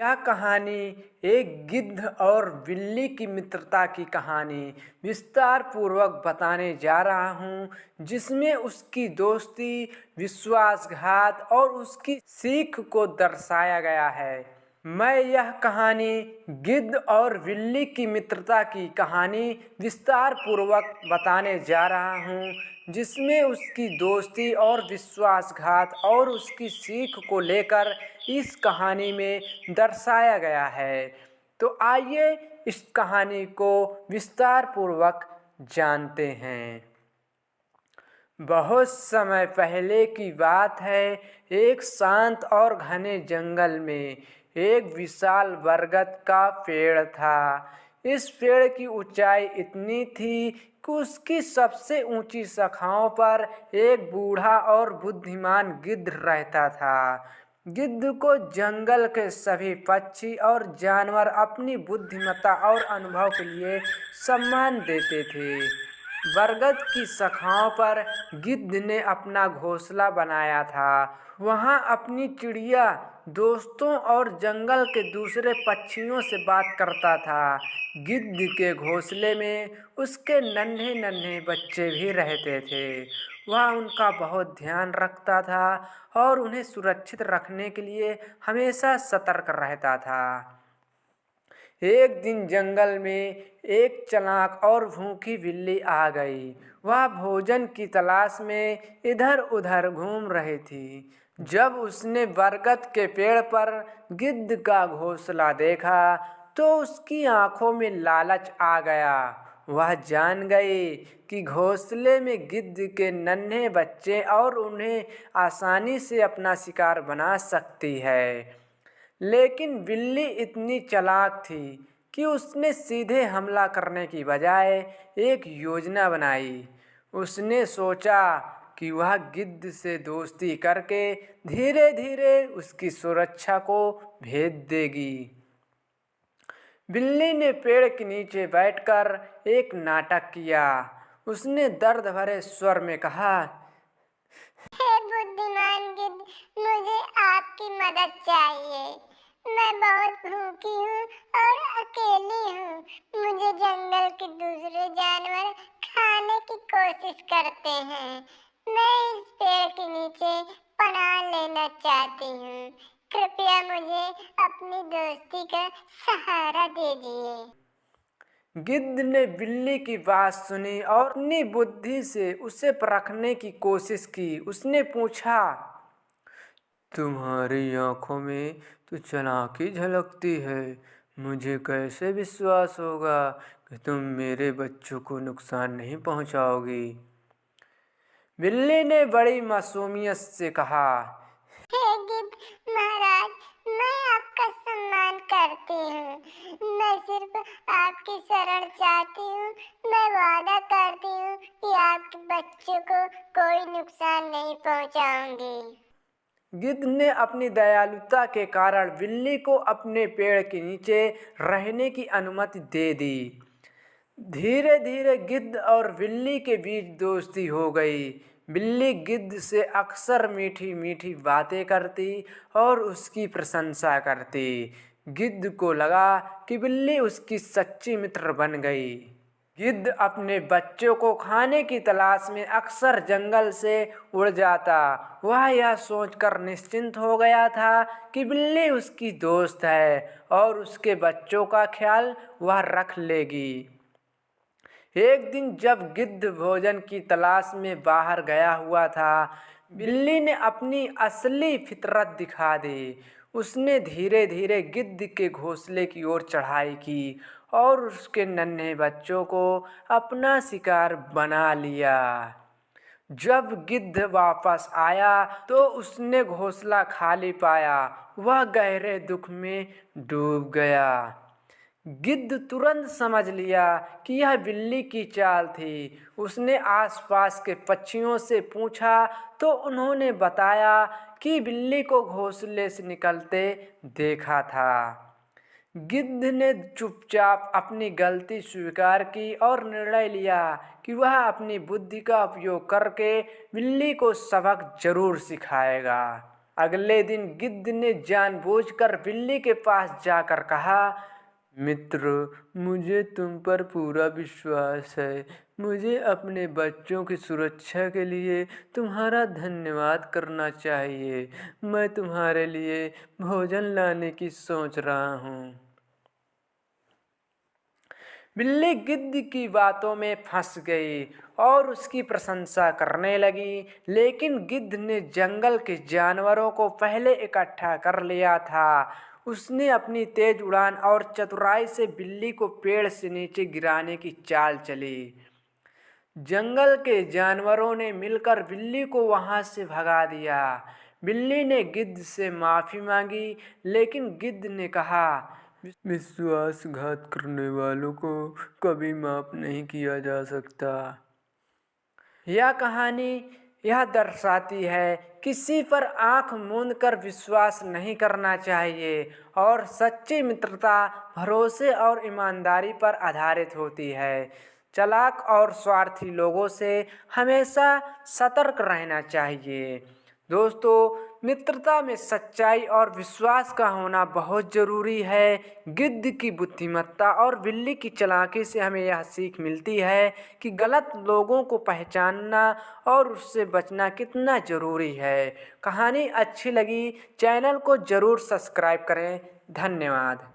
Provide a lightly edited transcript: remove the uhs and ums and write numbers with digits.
यह कहानी एक गिद्ध और बिल्ली की मित्रता की कहानी विस्तार पूर्वक बताने जा रहा हूँ, जिसमें उसकी दोस्ती, विश्वासघात और उसकी सीख को दर्शाया गया है। मैं यह कहानी गिद्ध और बिल्ली की मित्रता की कहानी विस्तार पूर्वक बताने जा रहा हूँ, जिसमें उसकी दोस्ती और विश्वासघात और उसकी सीख को लेकर इस कहानी में दर्शाया गया है। तो आइए इस कहानी को विस्तार पूर्वक जानते हैं। बहुत समय पहले की बात है। एक शांत और घने जंगल में एक विशाल बरगद का पेड़ था। इस पेड़ की ऊंचाई इतनी थी कि उसकी सबसे ऊंची शाखाओं पर एक बूढ़ा और बुद्धिमान गिद्ध रहता था। गिद्ध को जंगल के सभी पक्षी और जानवर अपनी बुद्धिमत्ता और अनुभव के लिए सम्मान देते थे। बरगद की शाखाओं पर गिद्ध ने अपना घोंसला बनाया था। वहाँ अपनी चिड़िया दोस्तों और जंगल के दूसरे पक्षियों से बात करता था। गिद्ध के घोंसले में उसके नन्हे नन्हे बच्चे भी रहते थे। वह उनका बहुत ध्यान रखता था और उन्हें सुरक्षित रखने के लिए हमेशा सतर्क रहता था। एक दिन जंगल में एक चालाक और भूखी बिल्ली आ गई। वह भोजन की तलाश में इधर उधर घूम रही थी। जब उसने बरगद के पेड़ पर गिद्ध का घोंसला देखा तो उसकी आंखों में लालच आ गया। वह जान गई कि घोंसले में गिद्ध के नन्हे बच्चे और उन्हें आसानी से अपना शिकार बना सकती है। लेकिन बिल्ली इतनी चालाक थी कि उसने सीधे हमला करने की बजाय एक योजना बनाई। उसने सोचा कि वह गिद्ध से दोस्ती करके धीरे धीरे उसकी सुरक्षा को भेद देगी। बिल्ली ने पेड़ के नीचे बैठकर एक नाटक किया। उसने दर्द भरे स्वर में कहा, हे बुद्धिमान गिद्ध, मुझे आपकी मदद चाहिए। मैं बहुत भूखी हूँ और अकेली हूँ। मुझे जंगल के दूसरे जानवर खाने की कोशिश करते हैं। मैं इस पेड़ के नीचे पनाह लेना चाहती हूँ। कृपया मुझे अपनी दोस्ती का सहारा दीजिए। गिद्ध ने बिल्ली की बात सुनी और अपनी बुद्धि से उसे परखने की कोशिश की। उसने पूछा, तुम्हारी आंखों में तो चालाकी झलकती है। मुझे कैसे विश्वास होगा कि तुम मेरे बच्चों को नुकसान नहीं पहुंचाओगी? बिल्ली ने बड़ी मासूमियत से कहा, हे गिद्ध महाराज, मैं आपका सम्मान करती हूँ। मैं सिर्फ आपकी शरण चाहती हूँ। मैं वादा करती हूँ कि आपके बच्चों को कोई नुकसान नहीं पहुँचाऊंगी। गिद्ध ने अपनी दयालुता के कारण बिल्ली को अपने पेड़ के नीचे रहने की अनुमति दे दी। धीरे धीरे गिद्ध और बिल्ली के बीच दोस्ती हो गई। बिल्ली गिद्ध से अक्सर मीठी मीठी बातें करती और उसकी प्रशंसा करती। गिद्ध को लगा कि बिल्ली उसकी सच्ची मित्र बन गई। गिद्ध अपने बच्चों को खाने की तलाश में अक्सर जंगल से उड़ जाता। वह यह सोचकर निश्चिंत हो गया था कि बिल्ली उसकी दोस्त है और उसके बच्चों का ख्याल वह रख लेगी। एक दिन जब गिद्ध भोजन की तलाश में बाहर गया हुआ था, बिल्ली ने अपनी असली फितरत दिखा दी। उसने धीरे धीरे गिद्ध के घोंसले की ओर चढ़ाई की और उसके नन्हे बच्चों को अपना शिकार बना लिया। जब गिद्ध वापस आया तो उसने घोंसला खाली पाया। वह गहरे दुख में डूब गया। गिद्ध तुरंत समझ लिया कि यह बिल्ली की चाल थी। उसने आसपास के पक्षियों से पूछा तो उन्होंने बताया कि बिल्ली को घोंसले से निकलते देखा था। गिद्ध ने चुपचाप अपनी गलती स्वीकार की और निर्णय लिया कि वह अपनी बुद्धि का उपयोग करके बिल्ली को सबक जरूर सिखाएगा। अगले दिन गिद्ध ने जानबूझकर बिल्ली के पास जाकर कहा, मित्र, मुझे तुम पर पूरा विश्वास है। मुझे अपने बच्चों की सुरक्षा के लिए तुम्हारा धन्यवाद करना चाहिए। मैं तुम्हारे लिए भोजन लाने की सोच रहा हूँ। बिल्ली गिद्ध की बातों में फंस गई और उसकी प्रशंसा करने लगी, लेकिन गिद्ध ने जंगल के जानवरों को पहले इकट्ठा कर लिया था। उसने अपनी तेज उड़ान और चतुराई से बिल्ली को पेड़ से नीचे गिराने की चाल चली। जंगल के जानवरों ने मिलकर बिल्ली को वहां से भगा दिया। बिल्ली ने गिद्ध से माफी मांगी, लेकिन गिद्ध ने कहा, विश्वासघात करने वालों को कभी माफ नहीं किया जा सकता। यह कहानी यह दर्शाती है किसी पर आंख मूंद कर विश्वास नहीं करना चाहिए और सच्ची मित्रता भरोसे और ईमानदारी पर आधारित होती है। चालाक और स्वार्थी लोगों से हमेशा सतर्क रहना चाहिए। दोस्तों, मित्रता में सच्चाई और विश्वास का होना बहुत ज़रूरी है। गिद्ध की बुद्धिमत्ता और बिल्ली की चालाकी से हमें यह सीख मिलती है कि गलत लोगों को पहचानना और उससे बचना कितना ज़रूरी है। कहानी अच्छी लगी, चैनल को ज़रूर सब्सक्राइब करें। धन्यवाद।